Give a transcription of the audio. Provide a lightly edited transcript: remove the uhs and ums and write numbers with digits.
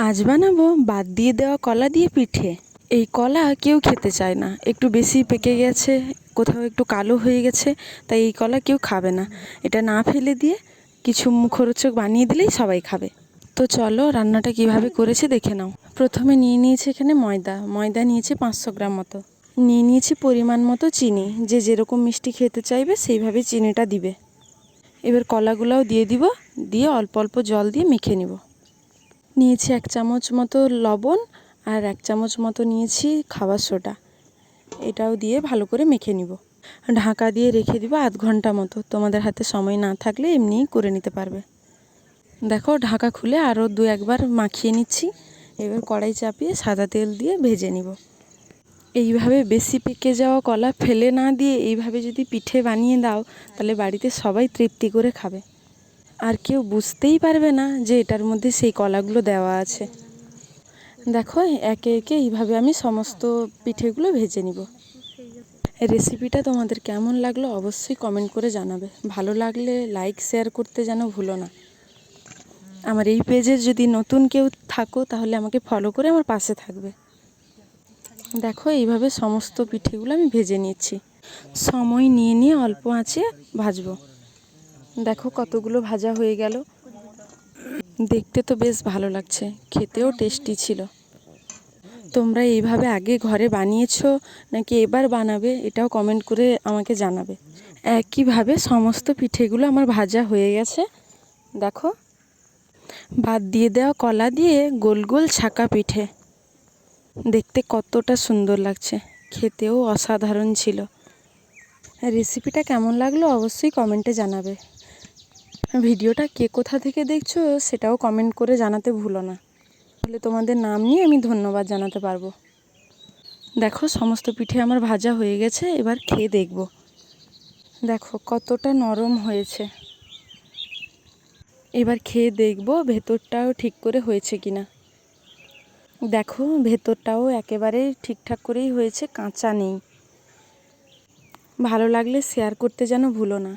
আজ বানাবো বাদ দিয়ে দেওয়া কলা দিয়ে পিঠে। এই কলা কেউ খেতে চায় না, একটু বেশি পেকে গেছে, কোথাও একটু কালো হয়ে গেছে, তাই এই কলা কেউ খাবে না। এটা না ফেলে দিয়ে কিছু মুখরোচক বানিয়ে দিলেই সবাই খাবে। তো চলো রান্নাটা কিভাবে করেছে দেখে নাও। প্রথমে নিয়ে নিয়েছি এখানে ময়দা নিয়েছি 500 গ্রাম মতো। নিয়ে নিয়েছি পরিমাণ মতো চিনি, যে যেরকম মিষ্টি খেতে চাইবে সেইভাবে চিনিটা দিবে। এবার কলাগুলোও দিয়ে দিব, দিয়ে অল্প অল্প জল দিয়ে মেখে নিব। নিয়েছি 1 চামচ মতো লবণ আর 1 চামচ মতো নিয়েছি খাবার সোডা, এটাও দিয়ে ভালো করে মেখে নিব। ঢাকা দিয়ে রেখে দিব আধ ঘন্টা মতো। তোমাদের হাতে সময় না থাকলে এমনিই করে নিতে পারবে। দেখো ঢাকা খুলে আরও 2-1 বার মাখিয়ে নিচ্ছি। এবার কড়াই চাপিয়ে সাদা তেল দিয়ে ভেজে নিব। এইভাবে বেশি পেকে যাওয়া কলা ফেলে না দিয়ে এইভাবে যদি পিঠে বানিয়ে দাও, তাহলে বাড়িতে সবাই তৃপ্তি করে খাবে, আর কেউ বুঝতেই পারবে না যে এটার মধ্যে সেই কলাগুলো দেওয়া আছে। দেখো একে একে এইভাবে আমি সমস্ত পিঠেগুলো ভেজে নিব। রেসিপিটা তোমাদের কেমন লাগলো অবশ্যই কমেন্ট করে জানাবে। ভালো লাগলে লাইক শেয়ার করতে যেন ভুলো না। আমার এই পেজের যদি নতুন কেউ থাকো তাহলে আমাকে ফলো করে আমার পাশে থাকবে। দেখো এইভাবে সমস্ত পিঠেগুলো আমি ভেজে নিচ্ছি। সময় নিয়ে নিয়ে অল্প আঁচে ভাজবো। দেখো কতগুলো ভাজা হয়ে গেল। দেখতে তো বেশ ভালো লাগছে, খেতেও টেস্টি ছিল। তোমরা এইভাবে আগে ঘরে বানিয়েছো নাকি এবার বানাবে, এটাও কমেন্ট করে আমাকে জানাবে। একইভাবে সমস্ত পিঠেগুলো আমার ভাজা হয়ে গেছে। দেখো বাদ দিয়ে দেওয়া কলা দিয়ে গোল গোল ছাকা পিঠে, দেখতে কতটা সুন্দর লাগছে, খেতেও অসাধারণ ছিল। রেসিপিটা কেমন লাগলো অবশ্যই কমেন্টে জানাবে। ভিডিওটা কে কোথা থেকে দেখছো সেটাও কমেন্ট করে জানাতে ভুলো না, তাহলে তোমাদের নাম নিয়ে আমি ধন্যবাদ জানাতে পারবো। দেখো সমস্ত পিঠে আমার ভাজা হয়ে গেছে, এবার খেয়ে দেখব। দেখো কতটা নরম হয়েছে। এবার খেয়ে দেখব ভেতরটাও ঠিক করে হয়েছে কিনা। দেখো ভেতরটাও একেবারে ঠিকঠাক করেই হয়েছে, কাঁচা নেই। ভালো লাগলে শেয়ার করতে যেন ভুলো না।